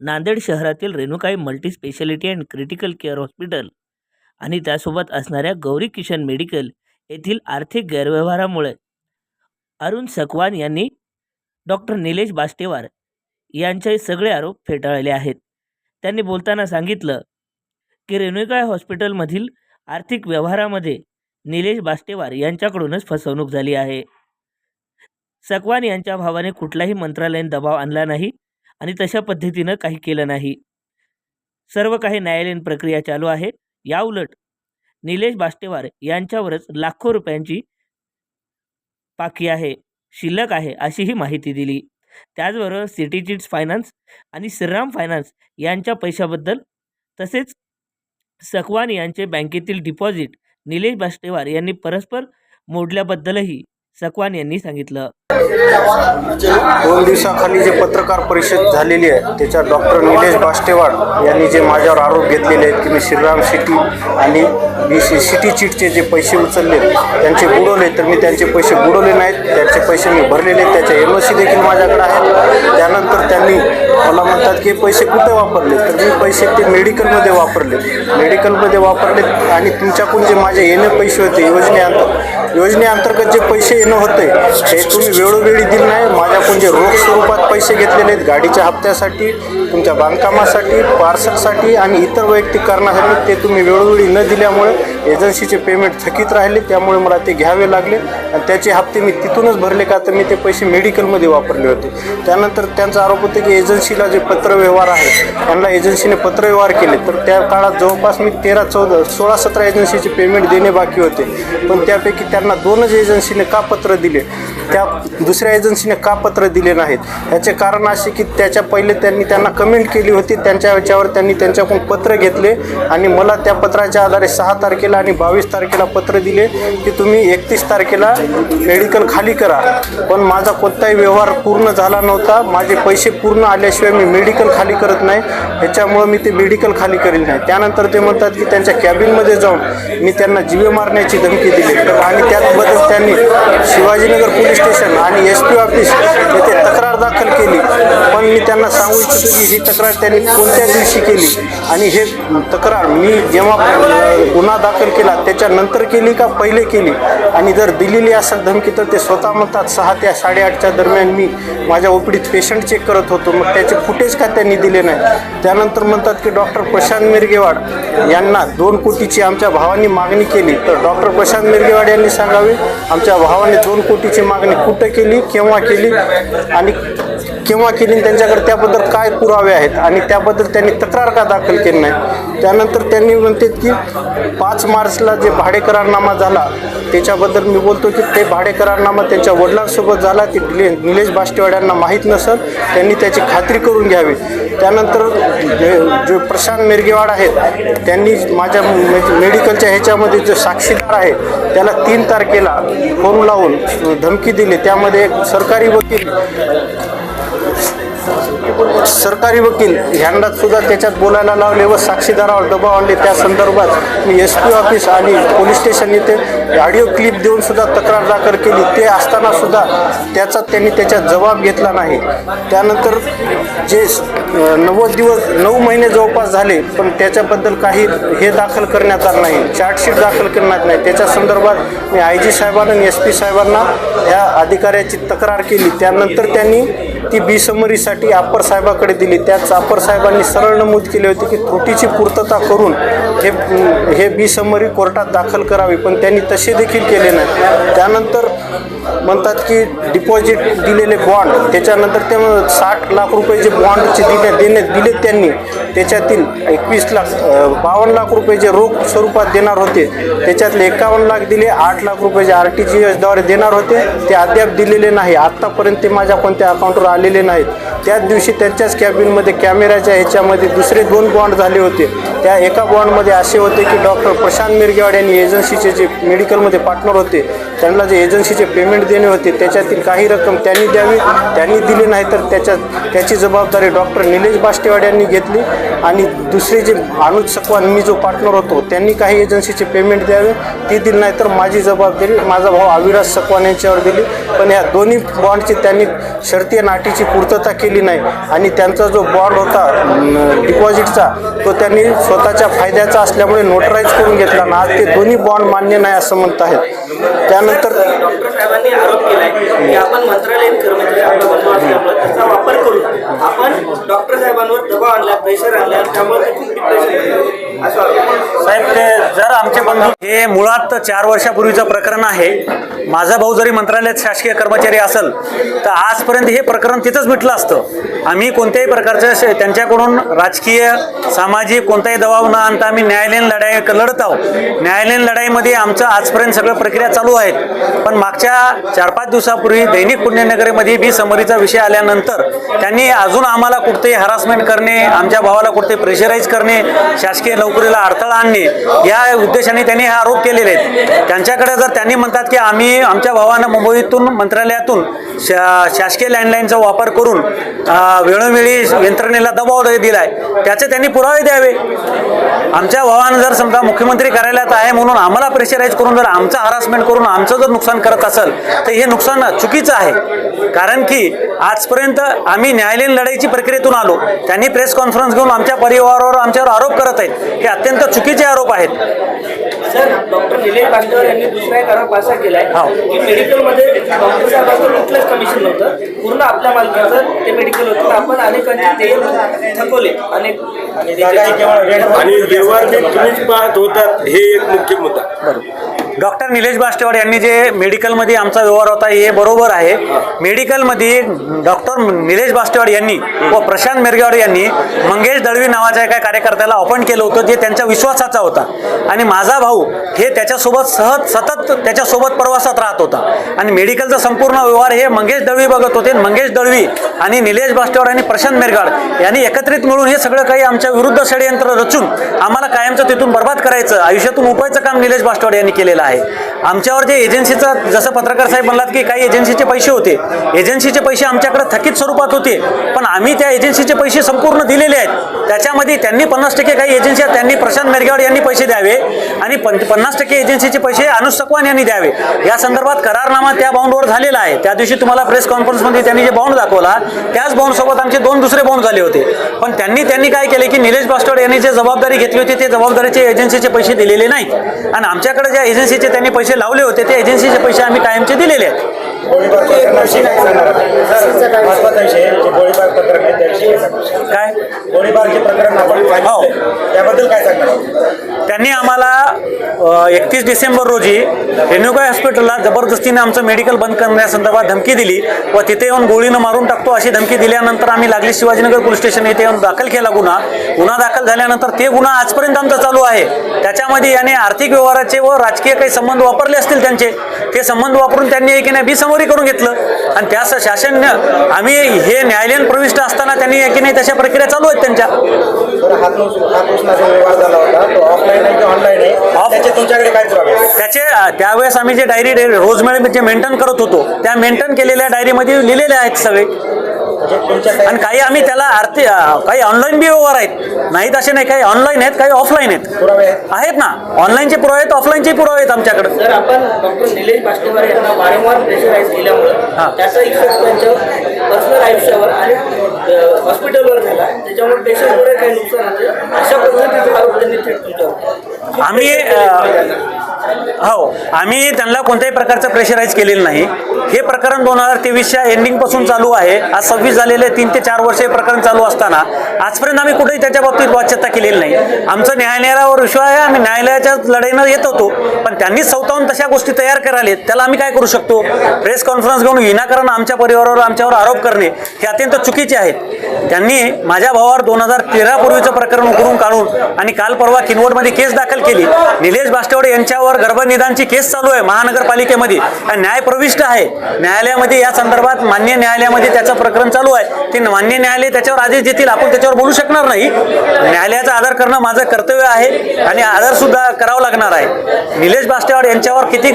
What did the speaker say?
नांदेड शहरातील Renukai multi speciality and critical care hospital आणि त्यासोबत असणाऱ्या गौरी किशन मेडिकल येथील आर्थिक गैरव्यवहारामुळे अरुण सकवान यांनी डॉक्टर निलेश बास्टेवार यांचे सगळे आरोप फेटाळले आहेत. त्यांनी बोलताना सांगितलं की रेणुकाई हॉस्पिटलमधील आर्थिक व्यवहारामध्ये निलेश बास्टेवार यांच्याकडूनच फसवणूक झाली आहे. सकवान यांच्या भावाने कुठलाही मंत्रालयीन दबाव आणला नाही आणि तशा पद्धतीनं काही केलं नाही. सर्व काही न्यायालयीन प्रक्रिया चालू आहे. याउलट निलेश बास्टेवार यांच्यावरच लाखो रुपयांची बाकी आहे, शिल्लक आहे अशीही माहिती दिली. त्याचबरोबर सिटी चिट्स फायनान्स आणि श्रीराम फायनान्स यांच्या पैशाबद्दल तसेच सकवान यांचे बँकेतील डिपॉझिट निलेश बास्टेवार यांनी परस्पर मोडल्याबद्दलही सकवान यांनी सांगितलं. 2 दिवसाखाली जे पत्रकार परिषद झालेली आहे त्याच्यात डॉक्टर निलेश बास्टेवार यांनी जे माझ्यावर आरोप घेतलेले आहेत की मी श्रीराम सिटी आणि सिटी चिटचे जे पैसे उचलले त्यांचे बुडवले, तर मी त्यांचे पैसे बुडवले नाहीत. त्यांचे पैसे मी भरलेले आहेत. त्याच्या एनओसी देखील माझ्याकडे आहेत. त्यानंतर त्यांनी मला म्हणतात की पैसे कुठे वापरले, तर मी पैसे ते मेडिकलमध्ये वापरले आणि तुमच्याकडून जे माझे येणे पैसे होते योजनेअंतर्गत जे पैसे येणं होते ते तुम्ही वेळोवेळी दिले नाही. माझ्याकडून जे रोख स्वरूपात पैसे घेतलेले आहेत गाडीच्या हप्त्यासाठी, तुमच्या बांधकामासाठी, पार्सलसाठी आणि इतर वैयक्तिक कारणासाठी ते तुम्ही वेळोवेळी न दिल्यामुळे एजन्सीचे पेमेंट थकीत राहिले. त्यामुळे मला ते घ्यावे लागले आणि त्याचे हप्ते मी तिथूनच भरले का तर मी ते पैसे मेडिकलमध्ये वापरले होते. त्यानंतर त्यांचा आरोप होता की एजन्सीला जे पत्रव्यवहार आहे त्यांना एजन्सीने पत्रव्यवहार केले, तर त्या काळात जवळपास मी 16-17 एजन्सीचे पेमेंट देणे बाकी होते. पण त्यापैकी त्यांना 2च एजन्सीने का पत्र दिले, त्या दुसऱ्या एजन्सीने का पत्र दिले नाहीत याचे कारण असे की त्याच्या पहिले त्यांना कमेंट केली होती. त्यांच्या याच्यावर त्यांनी त्यांच्याकडून पत्र घेतले आणि मला त्या पत्राच्या आधारे 6 तारखेला आणि 22 तारखेला पत्र दिले की तुम्ही 31 तारखेला मेडिकल खाली करा. पण माझा कोणताही व्यवहार पूर्ण झाला नव्हता. माझे पैसे पूर्ण आल्याशिवाय मी मेडिकल खाली करत नाही, त्याच्यामुळे मी ते मेडिकल खाली करेल नाही. त्यानंतर ते म्हणतात की त्यांच्या कॅबिनमध्ये जाऊन मी त्यांना जीवे मारण्याची धमकी दिली आणि त्याबद्दल त्यांनी शिवाजीनगर पोलीस स्टेशन आणि SP ऑफिस येथे तक्रार दाखल केली. पण मी त्यांना सांगू इच्छितो की ही तक्रार त्यांनी कोणत्या दिवशी केली आणि हे तक्रार मी जेव्हा गुन्हा दाखल केला त्याच्यानंतर केली का पहिले केली, आणि जर दिलेली असेल धमकी तर ते स्वतः म्हणतात 6 ते 8:30च्या दरम्यान मी माझ्या ओपीडीत पेशंट चेक करत होतो, मग त्याचे फुटेज का त्यांनी दिले नाही. त्यानंतर म्हणतात की डॉक्टर प्रशांत मिरगेवाड यांना 2 कोटीची आमच्या भावांनी मागणी केली, तर डॉक्टर प्रशांत मिरगेवाड यांनी सांगावे आमच्या भावाने 2 कोटीची मागणी कुठं केली, केव्हा केली आणि त्यांच्याकडे त्याबद्दल काय पुरावे आहेत आणि त्याबद्दल त्यांनी तक्रार का दाखल केली नाही. त्यानंतर त्यांनी म्हणतात की 5 मार्चला जे भाडे करारनामा झाला त्याच्याबद्दल मी बोलतो की ते भाडे करारनामा त्यांच्या वडिलांसोबत झाला, ते निलेश बास्टेवार यांना माहीत नसेल, त्यांनी त्याची खात्री करून घ्यावी. त्यानंतर जे प्रशांत मिरगेवाड आहेत त्यांनी माझ्या मेडिकलच्या ह्याच्यामध्ये जो साक्षीदार आहे त्याला 3 तारखेला फोन लावून धमकी दिली. त्यामध्ये एक सरकारी वकील ह्यांना सुद्धा त्याच्यात बोलायला लावले व साक्षीदारावर दबाव आणले. त्या संदर्भात मी SP ऑफिस आणि पोलीस स्टेशन येथे ऑडिओ क्लिप देऊन सुद्धा तक्रार दाखल केली. ते असताना सुद्धा त्यांनी त्याच्यात जबाब घेतला नाही. त्यानंतर जे 9 महिने जवळपास झाले पण त्याच्याबद्दल काही हे दाखल करण्यात आलं नाही, चार्जशीट दाखल करण्यात नाही. त्याच्या संदर्भात मी IG साहेबांना आणि SP साहेबांना या अधिकाऱ्याची तक्रार केली. त्यानंतर त्यांनी ती B-समरीसाठी अप्पर साहेबाकडे दिली. त्याच अप्पर साहेबांनी सरळ नमूद केले होते की त्रुटीची पूर्तता करून हे B-समरी कोर्टात दाखल करावी, पण त्यांनी तसे देखील केले नाही. त्यानंतर म्हणतात की डिपॉझिट दिलेले बॉन्ड, त्याच्यानंतर ते 60 लाख रुपये जे बॉन्डचे दिले त्यांनी त्याच्यातील 52 लाख रुपये जे रोख स्वरूपात देणार होते त्याच्यातले 51 लाख दिले. 8 लाख रुपये जे RTGS देणार होते ते अद्याप दिलेले नाही. आत्तापर्यंत ते माझ्या कोणत्या अकाउंटवर आलेले नाहीत. त्याच दिवशी त्यांच्याच कॅबिनमध्ये कॅमेऱ्याच्या ह्याच्यामध्ये दुसरे 2 बॉन्ड झाले होते. त्या एका बॉन्डमध्ये असे होते की डॉक्टर प्रशांत मिरगेवाड यांनी एजन्सीचे जे मेडिकलमध्ये पार्टनर होते त्यांना जे एजन्सीचे पेमेंट देणे होते त्याच्यातील काही रक्कम त्यांनी द्यावी, त्यांनी दिली नाही तर त्याची जबाबदारी डॉक्टर निलेश बाष्टेवाड यांनी घेतली. आणि दुसरे जे अनुज सकवान, मी जो पार्टनर होतो, त्यांनी काही एजन्सीचे पेमेंट द्यावे, ती दिली नाही तर माझी जबाबदारी माझा भाऊ अविराज सकवान यांच्यावर दिली. पण ह्या दोन्ही बॉन्डची त्यांनी शर्ती आणि अटीची पूर्तता केली नाही आणि त्यांचा जो बॉन्ड होता डिपॉझिटचा तो त्यांनी स्वतःच्या फायद्याचा असल्यामुळे नोटराईज करून घेतला ना. आज ते दोन्ही बॉन्ड मान्य नाही असं म्हणत आहेत. त्यानंतर डॉक्टर साहेबांनी आरोप केलाय की आपण मंत्रालयीन कर्मचारी आपला बंधू असल्यामुळे त्याचा वापर करून आपण डॉक्टर साहेबांवर दबाव आणला, प्रेशर आणला, त्यामुळे ते खूप डिप्रेशन असं साहेब. ते जर आमचे बंधू हे मुळात 4 वर्षापूर्वीचं प्रकरण आहे. माझा भाऊ जरी मंत्रालयात शासकीय कर्मचारी असेल तर आजपर्यंत हे प्रकरण तिथंच मिटलं असतं. आम्ही कोणत्याही प्रकारचं त्यांच्याकडून राजकीय सामाजिक कोणताही दबाव न आणता आम्ही न्यायालयीन लढाई लढत आहोत. न्यायालयीन लढाईमध्ये आमचं आजपर्यंत सगळं प्रक्रिया चालू आहेत. पण मागच्या 4-5 दिवसापूर्वी दैनिक पुण्यनगरीमध्ये बी समरीचा विषय आल्यानंतर त्यांनी अजून आम्हाला कुठेही हरासमेंट करणे, आमच्या भावाला कुठे प्रेशराईज करणे, शासकीय नोकरीला अडथळा आणणे या उद्देशाने त्यांनी हा आरोप केलेले आहेत. त्यांच्याकडे जर त्यांनी म्हणतात की आम्ही आमच्या भावानं मुंबईतून मंत्रालयातून शासकीय लँडलाईनचा वापर करून वेळोवेळी यंत्रणेला दबाव दिलाय, त्याचे त्यांनी पुरावे द्यावे. आमच्या भावानं जर समजा मुख्यमंत्री कार्यालयात आहे म्हणून आम्हाला प्रेशराईज करून जर आमचं हरासमेंट करून आमचं जर नुकसान करत असेल तर हे नुकसान चुकीचं आहे. कारण की आजपर्यंत आम्ही न्यायालयीन लढाईची प्रक्रियेतून आलो. त्यांनी प्रेस कॉन्फरन्स घेऊन आमच्या परिवारावर आमच्यावर आरोप करत आहेत. हे अत्यंत चुकीचे आरोप आहेत. सर, डॉक्टर निलेश बाष्टेवाड यांनी दुसरा एक आरोप असा केलाय की मेडिकलमध्ये डॉक्टर साहेबांचं कुठलंच कमिशन नव्हतं, पूर्ण आपल्या मालकीचं ते मेडिकल होतं. आपण अनेकांचे ते थकवले, अनेक आणि व्यवहार जे तुम्हीच पाहत होतात हे एक मुख्य मुद्दा. डॉक्टर निलेश बाष्टेवाड यांनी जे मेडिकलमध्ये आमचा व्यवहार होता हे बरोबर आहे. मेडिकलमध्ये डॉक्टर निलेश बाष्टेवाड यांनी व प्रशांत मिरगेवाड यांनी मंगेश दळवी नावाच्या एका कार्यकर्त्याला अपॉइंट केलं होतं जे त्यांच्या विश्वासाचा होता. आणि माझा भाऊ हे त्याच्यासोबत सतत त्याच्यासोबत प्रवासात राहत होता. आणि मेडिकलचा संपूर्ण व्यवहार हे मंगेश दळवी बघत होते. मंगेश दळवी आणि निलेश बाष्टेवाड आणि प्रशांत मिरगेवाड यांनी एकत्रित मिळून हे सगळं काही आमच्या विरुद्ध षडयंत्र रचून आम्हाला कायमचं तिथून बर्बाद करायचं, आयुष्यातून उठवायचं काम निलेश बाष्टेवाड यांनी केलेलं आहे. आमच्यावर जे एजन्सीचा, जसं पत्रकार साहेब म्हणलात की काही एजन्सीचे पैसे होते, एजन्सीचे पैसे आमच्याकडे थकीत स्वरूपात होते, पण आम्ही त्या एजन्सीचे पैसे संपूर्ण दिलेले आहेत. त्याच्यामध्ये त्यांनी 50% काही एजन्सी त्यांनी प्रशांत मिरगेवाड यांनी पैसे द्यावे आणि 50% एजन्सीचे पैसे अनुज सकवान यांनी द्यावे. या संदर्भात करारनामा त्या बाउंडवर झालेला आहे. त्या दिवशी तुम्हाला प्रेस कॉन्फरन्समध्ये त्यांनी जे बाउंड दाखवला त्याच बाउंडसोबत आमचे 2 दुसरे बाउंड झाले होते. पण त्यांनी काय केले की निलेश बाष्टेवाड यांनी जे जबाबदारी घेतली होती ते जबाबदारीचे एजन्सीचे पैसे दिलेले नाहीत आणि आमच्याकडे ज्या एजन्सीचे त्यांनी पैसे लावले होते ते एजन्सीचे पैसे आम्ही कायमचे दिलेले आहेत. काय गोळीबारचे प्रकरण हो त्याबद्दल काय सांगणार? त्यांनी आम्हाला 31 डिसेंबर रोजी रेणुका हॉस्पिटलला जबरदस्तीने आमचं मेडिकल बंद करण्यासंदर्भात धमकी दिली व तिथे येऊन गोळीनं मारून टाकतो अशी धमकी दिल्यानंतर आम्ही लागली शिवाजीनगर पोलीस स्टेशन येथे येऊन दाखल केला गुन्हा दाखल झाल्यानंतर ते गुन्हा आजपर्यंत आमचा चालू आहे. त्याच्यामध्ये याने आर्थिक व्यवहाराचे व राजकीय काही संबंध वापरले असतील त्यांचे, ते संबंध वापरून त्यांनी एकीने बिसमोरी करून घेतलं आणि त्या शासन आम्ही हे न्यायालयीन प्रविष्ट असताना त्यांनी एकीने तशा प्रक्रिया चालू आहेत त्यांच्या. त्याचे त्यावेळेस आम्ही जे डायरी रोजमेळ जे मेंटेन करत होतो त्या मेंटेन केलेल्या डायरीमध्ये लिहिलेले आहेत सगळे. आणि काही आम्ही त्याला काही ऑनलाईन बी व्यवहार आहेत, नाहीत असे नाही, काही ऑनलाईन आहेत काही ऑफलाईन आहेत ना. ऑनलाईनचे पुरावे आहेत, ऑफलाईनचे पुरावे आहेत आमच्याकडे. जर आपण डॉक्टर निलेश बाष्टेवाड यांना वारंवार प्रेशराईज केल्यामुळे त्याचा इफेक्ट त्यांच्या पर्सनल आयुष्यावर आणि हॉस्पिटलवर झाला, त्याच्यामुळे पेशंटवर काही नुकसान होते, अशा पद्धतीचे आरोप त्यांनी थेट तुमच्यावर. आम्ही त्यांना कोणत्याही प्रकारचं प्रेशराईज केलेलं नाही. हे प्रकरण 2023च्या एंडिंगपासून चालू आहे. आज 26 झालेले 3 ते 4 वर्ष हे प्रकरण चालू असताना आजपर्यंत आम्ही कुठेही त्याच्या बाबतीत वाच्यता केलेली नाही. आमचं न्यायालयावर विश्वास आहे, आम्ही न्यायालयाच्या लढाईनं येत होतो, पण त्यांनीच स्वतःहून तशा गोष्टी तयार करायला त्याला आम्ही काय करू शकतो? प्रेस कॉन्फरन्स घेऊन विनाकारण आमच्या परिवारावर आमच्यावर आरोप करणे हे अत्यंत चुकीचे आहेत. त्यांनी माझ्या भावावर 2013 पूर्वीचं प्रकरण उकरून काढून आणि काल परवा किनवटमध्ये केस दाखल केली. निलेश बाष्टेवाड यांच्यावर गर्भनिदानची केस चालू आहे महानगरपालिकेमध्ये, न्याय प्रविष्ट आहे न्यायालयामध्ये. या संदर्भात मान्य न्यायालयामध्ये त्याचं प्रकरण चालू आहे. ते मान्य न्यायालय त्याच्यावर आदेश देतील, आपण त्याच्यावर बोलू शकणार नाही. न्यायालयाचा आदर करणं माझं कर्तव्य आहे आणि आदर सुद्धा करावं लागणार आहे. निलेश बाष्टेवाड यांच्यावर किती